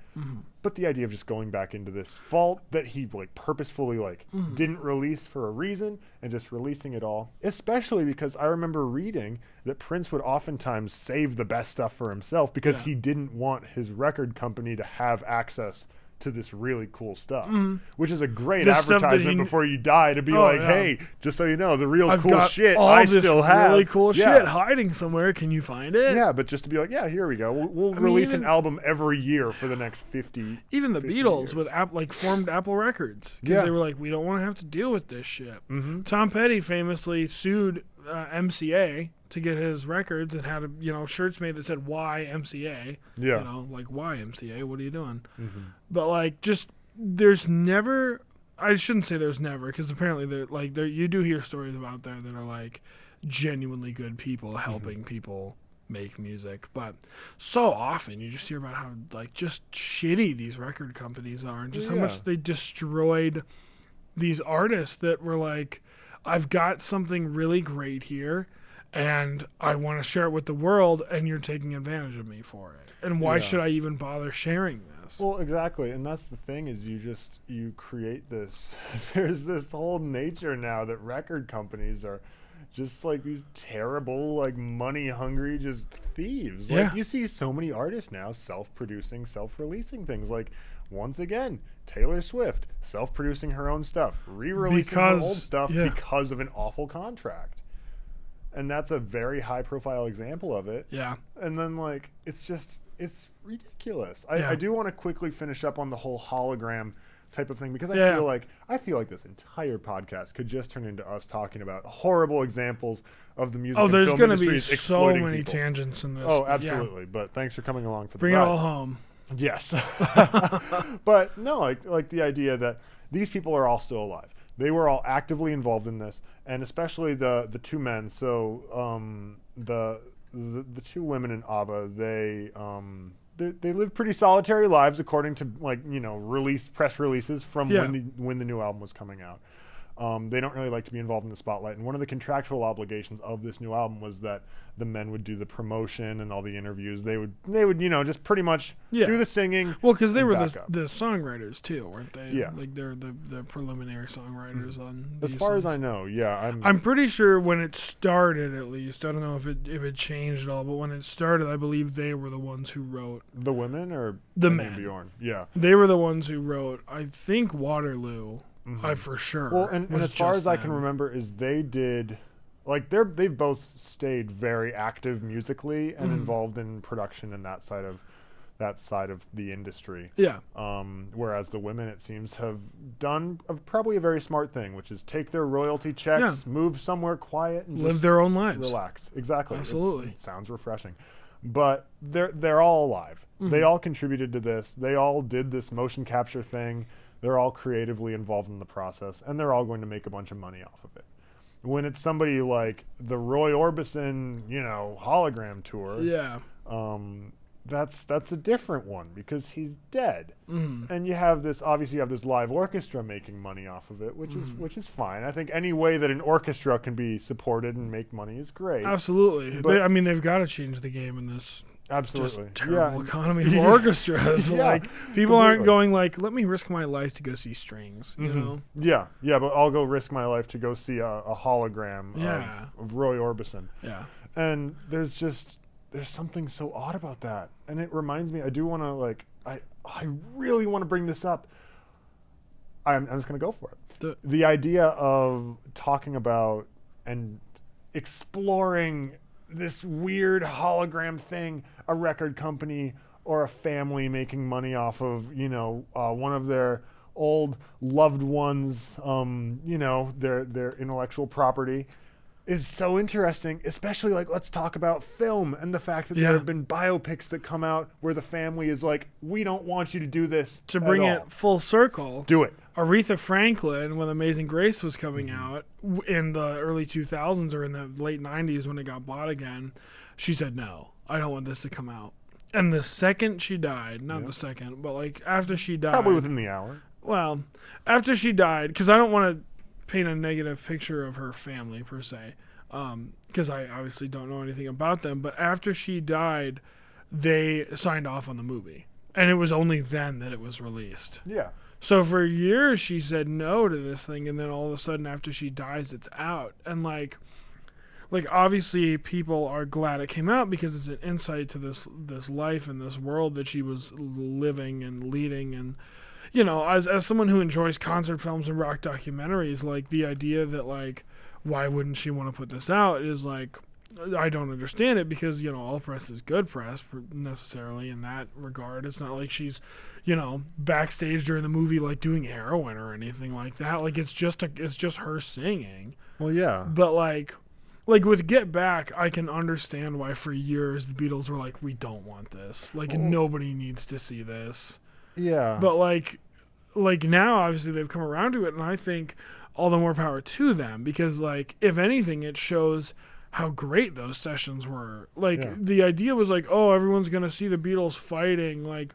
but the idea of just going back into this vault that he like purposefully like didn't release for a reason and just releasing it all, especially because I remember reading that Prince would oftentimes save the best stuff for himself because he didn't want his record company to have access to this really cool stuff, which is a great advertisement before you die to be hey, just so you know, the real I've cool got shit all I this still have. really cool shit hiding somewhere. Can you find it? Yeah, but just to be like, yeah, here we go. We'll release an album every year for the next 50. Even the 50 Beatles years. with formed Apple Records because they were like, we don't want to have to deal with this shit. Tom Petty famously sued MCA to get his records and had shirts made that said "Why MCA?" Yeah, like why MCA? What are you doing? But like, just there's never. I shouldn't say there's never because apparently there you do hear stories about there that are like genuinely good people helping people make music, but so often you just hear about how like just shitty these record companies are and just how much they destroyed these artists that were like, I've got something really great here and I want to share it with the world and you're taking advantage of me for it. And why should I even bother sharing this? Well, exactly. And that's the thing is you create this, there's this whole nature now that record companies are just like these terrible, like money hungry, just thieves. Like you see so many artists now self-producing, self-releasing things. Like once again, Taylor Swift self-producing her own stuff, re-releasing her old stuff because of an awful contract. And that's a very high-profile example of it. Yeah. And then, like, it's ridiculous. I do want to quickly finish up on the whole hologram type of thing because I feel like this entire podcast could just turn into us talking about horrible examples of the music and film industries. Oh, there's going to be so many tangents in this. Oh, absolutely. But thanks for coming along for the ride. Bring it all home. Yes. But no, like the idea that these people are all still alive. They were all actively involved in this, and especially the two men. So the two women in ABBA, they lived pretty solitary lives according to press releases from when the new album was coming out. They don't really like to be involved in the spotlight, and one of the contractual obligations of this new album was that the men would do the promotion and all the interviews. They would just pretty much do the singing. Well, because they were the songwriters too, weren't they? Yeah, like they're the preliminary songwriters on. As far as I know, I'm pretty sure when it started, at least I don't know if it changed at all, but when it started, I believe they were the ones who wrote the women or the men. Bjorn. Yeah, they were the ones who wrote. I think Waterloo. I for sure. Well, and as far as I can remember, is they did, like they've both stayed very active musically and involved in production and that side of the industry. Yeah. Whereas the women, it seems, have done probably a very smart thing, which is take their royalty checks, move somewhere quiet, and live just their own lives, relax. Exactly. Absolutely. It sounds refreshing, but they're all alive. They all contributed to this. They all did this motion capture thing. They're all creatively involved in the process, and they're all going to make a bunch of money off of it. When it's somebody like the Roy Orbison, hologram tour, that's a different one because he's dead, and you have this live orchestra making money off of it, which is fine. I think any way that an orchestra can be supported and make money is great. Absolutely, but they've got to change the game in this. Absolutely. Just terrible economy for orchestras. Like people aren't going like, let me risk my life to go see Strings, you know? Yeah, but I'll go risk my life to go see a hologram of Roy Orbison. Yeah. And there's something so odd about that. And it reminds me, I do want to I really want to bring this up. I'm just going to go for it. The idea of talking about and exploring this weird hologram thing, a record company or a family making money off of, one of their old loved ones, their intellectual property is so interesting, especially let's talk about film and the fact that there have been biopics that come out where the family is like, we don't want you to do this. To bring it full circle. Do it. Aretha Franklin, when Amazing Grace was coming out in the early 2000s or in the late 90s when it got bought again, she said, no, I don't want this to come out. And the second she died, not the second, but after she died. Probably within the hour. Well, after she died, because I don't want to paint a negative picture of her family per se, because I obviously don't know anything about them. But after she died, they signed off on the movie, and it was only then that it was released. Yeah. So for years she said no to this thing, and then all of a sudden after she dies, it's out. And like obviously people are glad it came out because it's an insight to this life and this world that she was living and leading. And you know, as someone who enjoys concert films and rock documentaries, like the idea that like why wouldn't she want to put this out is like, I don't understand it, because you know all press is good press necessarily in that regard. It's not like she's, you know, backstage during the movie like doing heroin or anything like that. Like it's just her singing. Well, yeah. But like with Get Back, I can understand why for years the Beatles were like, we don't want this. Like nobody needs to see this. Yeah. But like now obviously they've come around to it, and I think all the more power to them, because like if anything it shows how great those sessions were. Like the idea was like, oh, everyone's gonna see the Beatles fighting. Like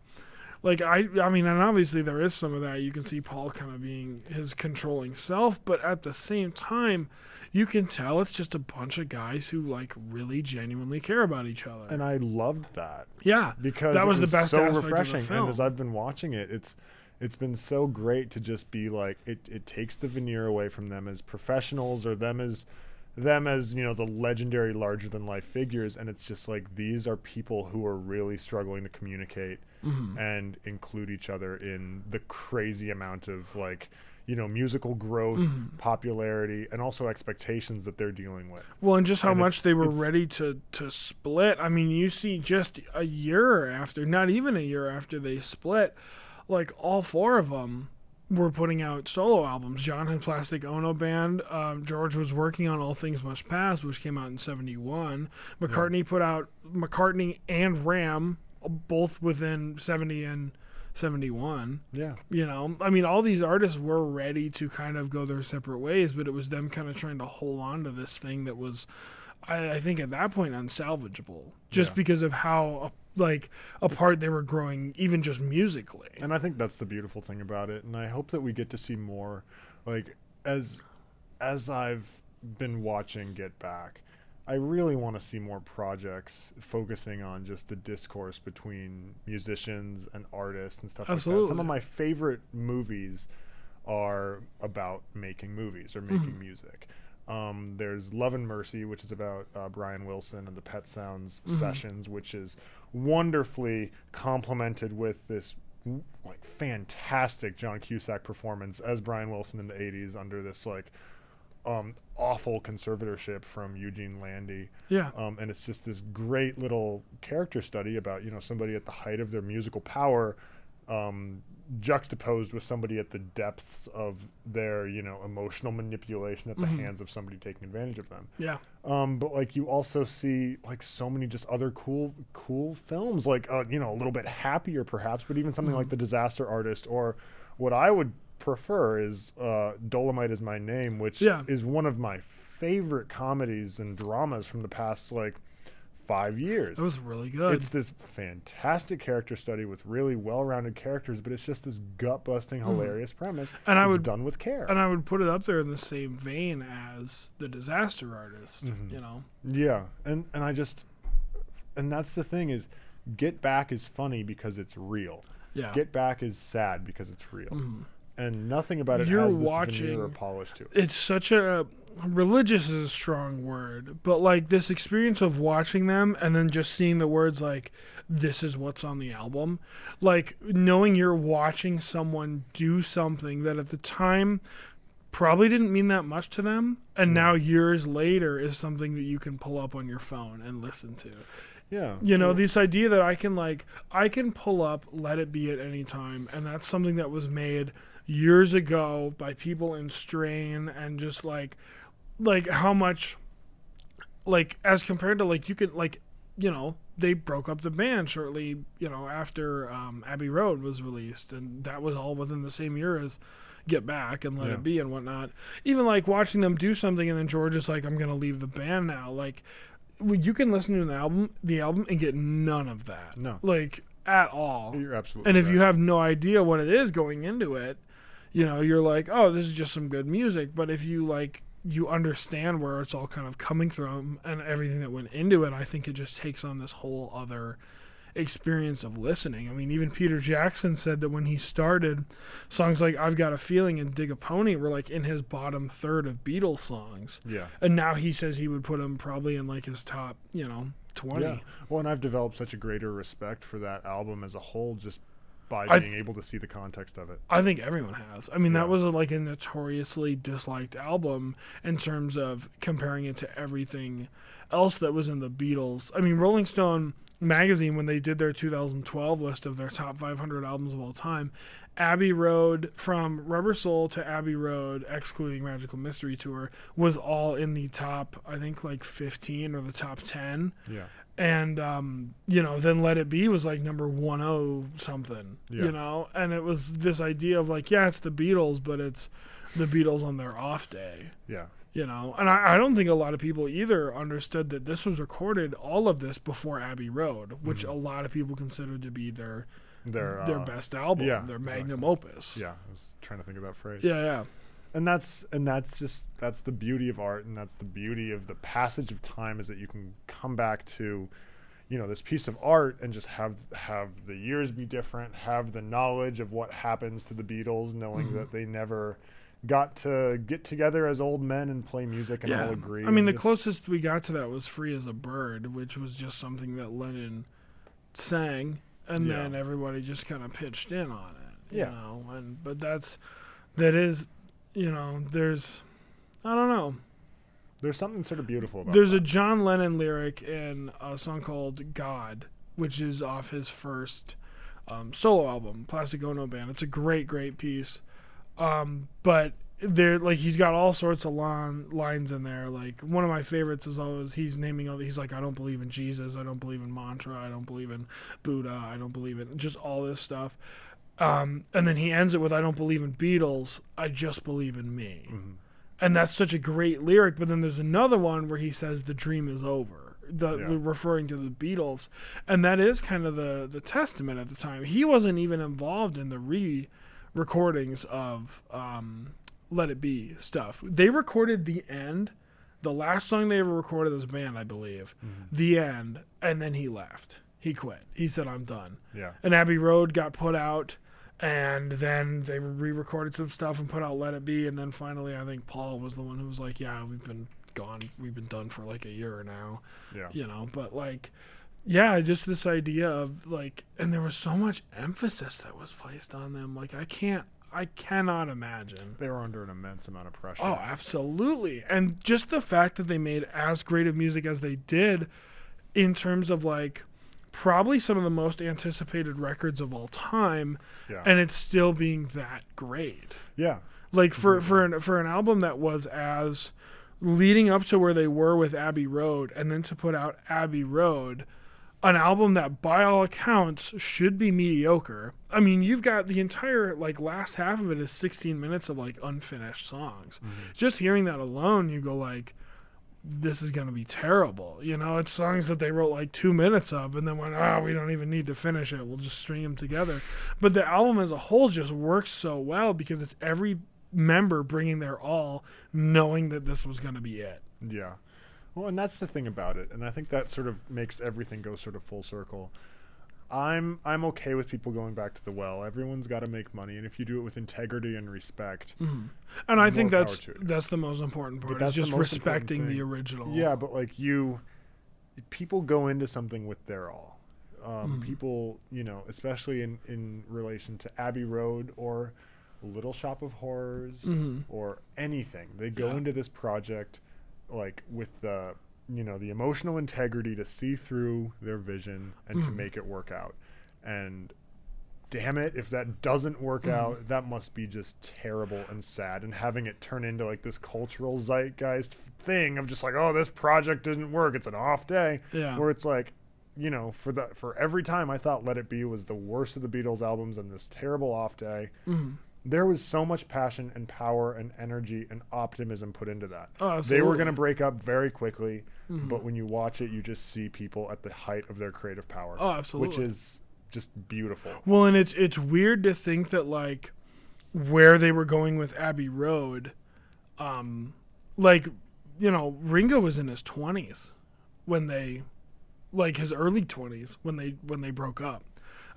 I mean, and obviously there is some of that. You can see Paul kind of being his controlling self, but at the same time, you can tell it's just a bunch of guys who like really genuinely care about each other. And I loved that. Yeah, because that was the best so aspect refreshing. of the film. And as I've been watching it, it's been so great to just be like, it takes the veneer away from them as professionals or them as you know, the legendary larger than life figures, and it's just like these are people who are really struggling to communicate and include each other in the crazy amount of like, you know, musical growth, popularity, and also expectations that they're dealing with. Well, and just how much they were ready to split. I mean, you see just a year after, not even a year after they split, like all four of them were putting out solo albums. John had Plastic Ono Band. George was working on All Things Must Pass, which came out in 1971. McCartney put out McCartney and Ram, both within 1970 and 1971. Yeah. You know, I mean, all these artists were ready to kind of go their separate ways, but it was them kind of trying to hold on to this thing that was, I think at that point, unsalvageable. Just because of how like apart they were growing, even just musically. And I think that's the beautiful thing about it, and I hope that we get to see more. Like as I've been watching Get Back, I really want to see more projects focusing on just the discourse between musicians and artists and stuff like that. Some of my favorite movies are about making movies or making music. There's Love and Mercy, which is about Brian Wilson and the Pet Sounds sessions, which is wonderfully complemented with this like fantastic John Cusack performance as Brian Wilson in the 80s under this like awful conservatorship from Eugene Landy. Yeah. And it's just this great little character study about, you know, somebody at the height of their musical power juxtaposed with somebody at the depths of their, you know, emotional manipulation at the hands of somebody taking advantage of them. Yeah. But like you also see like so many just other cool films, like you know, a little bit happier perhaps, but even something like The Disaster Artist, or what I would prefer is Dolomite Is My Name, which is one of my favorite comedies and dramas from the past like 5 years. It was really good. It's this fantastic character study with really well-rounded characters, but it's just this gut-busting, hilarious premise. And I would done with care. And I would put it up there in the same vein as The Disaster Artist. You know. Yeah, and I just, and that's the thing is, Get Back is funny because it's real. Yeah. Get Back is sad because it's real. And nothing about it You're has this watching, veneer or polish to it. It's such a religious is a strong word, but like this experience of watching them and then just seeing the words like this is what's on the album, like knowing you're watching someone do something that at the time probably didn't mean that much to them, and now years later is something that you can pull up on your phone and listen to. Yeah. You know, this idea that I can pull up Let It Be at any time, and that's something that was made years ago by people in Strain, and just like how much, like as compared to like you could like, you know, they broke up the band shortly, you know, after Abbey Road was released, and that was all within the same year as Get Back and Let It Be and whatnot. Even like watching them do something and then George is like, I'm gonna leave the band now, like you can listen to the album and get none of that. No. Like at all. You're absolutely And if right. you have no idea what it is going into it, you know, you're like, oh, this is just some good music. But if you like, you understand where it's all kind of coming from and everything that went into it, I think it just takes on this whole other experience of listening. I mean, even Peter Jackson said that when he started, songs like I've Got a Feeling and Dig a Pony were like in his bottom third of Beatles songs. Yeah. And now he says he would put them probably in like his top, 20. Yeah. Well, and I've developed such a greater respect for that album as a whole just by being able to see the context of it. I think everyone has. I mean, that was like a notoriously disliked album in terms of comparing it to everything else that was in the Beatles. I mean, Rolling Stone magazine, when they did their 2012 list of their top 500 albums of all time, Abbey Road, from Rubber Soul to Abbey Road, excluding Magical Mystery Tour, was all in the top, I think, like 15 or the top 10. Yeah. And, then Let It Be was like number 10 something, and it was this idea of like, yeah, it's the Beatles, but it's the Beatles on their off day. Yeah. And I don't think a lot of people either understood that this was recorded, all of this, before Abbey Road, which a lot of people consider to be their best album, their magnum opus. Yeah, I was trying to think of that phrase. Yeah. And that's the beauty of art, and that's the beauty of the passage of time, is that you can come back to, this piece of art and just have the years be different, have the knowledge of what happens to the Beatles, knowing that they never got to get together as old men and play music and all agree. I mean, the closest we got to that was Free as a Bird, which was just something that Lennon sang, and then everybody just kind of pitched in on it. But there's, I don't know. There's something sort of beautiful about There's a John Lennon lyric in a song called God, which is off his first solo album, Plastic Ono Band. It's a great, great piece. But there, like, he's got all sorts of lines in there. Like, one of my favorites is always he's like, I don't believe in Jesus, I don't believe in mantra, I don't believe in Buddha, I don't believe in just all this stuff. And then he ends it with, I don't believe in Beatles, I just believe in me. Mm-hmm. And that's such a great lyric. But then there's another one where he says the dream is over, referring to the Beatles. And that is kind of the testament at the time. He wasn't even involved in the recordings of Let It Be stuff. They recorded the end, the last song they ever recorded as a band, I believe, the end, and then he left. He quit. He said, I'm done. Yeah. And Abbey Road got put out, and then they re-recorded some stuff and put out Let It Be, and then finally I think Paul was the one who was like, yeah, we've been gone. We've been done for like a year now. Yeah. But like, yeah, just this idea of like, and there was so much emphasis that was placed on them. Like, I cannot imagine. They were under an immense amount of pressure. Oh, absolutely. And just the fact that they made as great of music as they did, in terms of like probably some of the most anticipated records of all time, and it's still being that great. Yeah. Like for an album that was as leading up to where they were with Abbey Road, and then to put out Abbey Road, an album that by all accounts should be mediocre. I mean, you've got the entire like last half of it is 16 minutes of like unfinished songs. Just hearing that alone, you go like, this is going to be terrible. It's songs that they wrote like 2 minutes of and then went, we don't even need to finish it, we'll just string them together. But the album as a whole just works so well because it's every member bringing their all, knowing that this was going to be it. Yeah. Well, and that's the thing about it, and I think that sort of makes everything go sort of full circle. I'm okay with people going back to the well. Everyone's got to make money, and if you do it with integrity and respect, and I think that's the most important part. It's just respecting the original. Yeah, but like people go into something with their all. People, especially in relation to Abbey Road or Little Shop of Horrors or anything, they go into this project like with the emotional integrity to see through their vision and to make it work out. And damn it, if that doesn't work out, that must be just terrible and sad. And having it turn into like this cultural zeitgeist thing of just like, oh, this project didn't work, it's an off day. Yeah. Where it's like, for every time I thought Let It Be was the worst of the Beatles albums and this terrible off day, there was so much passion and power and energy and optimism put into that. Oh, absolutely. They were going to break up very quickly, but when you watch it, you just see people at the height of their creative power. Oh, absolutely. Which is just beautiful. Well, and it's weird to think that, like, where they were going with Abbey Road, like, you know, Ringo was in his 20s when they, like his early 20s when they broke up.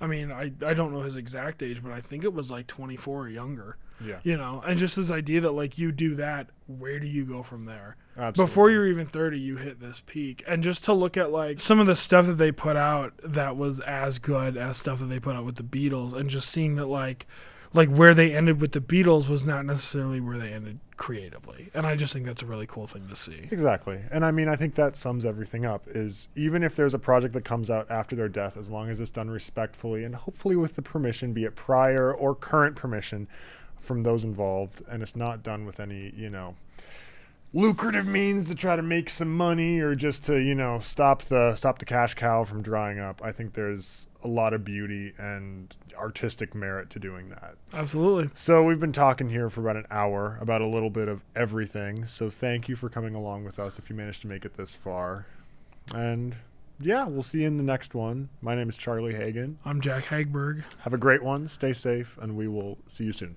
I mean, I don't know his exact age, but I think it was like 24 or younger. Yeah. You know, and just this idea that, like, you do that, where do you go from there? Absolutely. Before you're even 30, you hit this peak. And just to look at, like, some of the stuff that they put out that was as good as stuff that they put out with the Beatles, and just seeing that, like where they ended with the Beatles was not necessarily where they ended creatively. And I just think that's a really cool thing to see. Exactly. And I mean, I think that sums everything up, is even if there's a project that comes out after their death, as long as it's done respectfully and hopefully with the permission, be it prior or current permission from those involved, and it's not done with any, you know, lucrative means to try to make some money or just to, you know, stop the cash cow from drying up. I think there's a lot of beauty and artistic merit to doing that. Absolutely. So we've been talking here for about an hour about a little bit of everything. So thank you for coming along with us if you managed to make it this far. And yeah, we'll see you in the next one. My name is Charlie Hagan. I'm Jack Hagberg. Have a great one. Stay safe, and we will see you soon.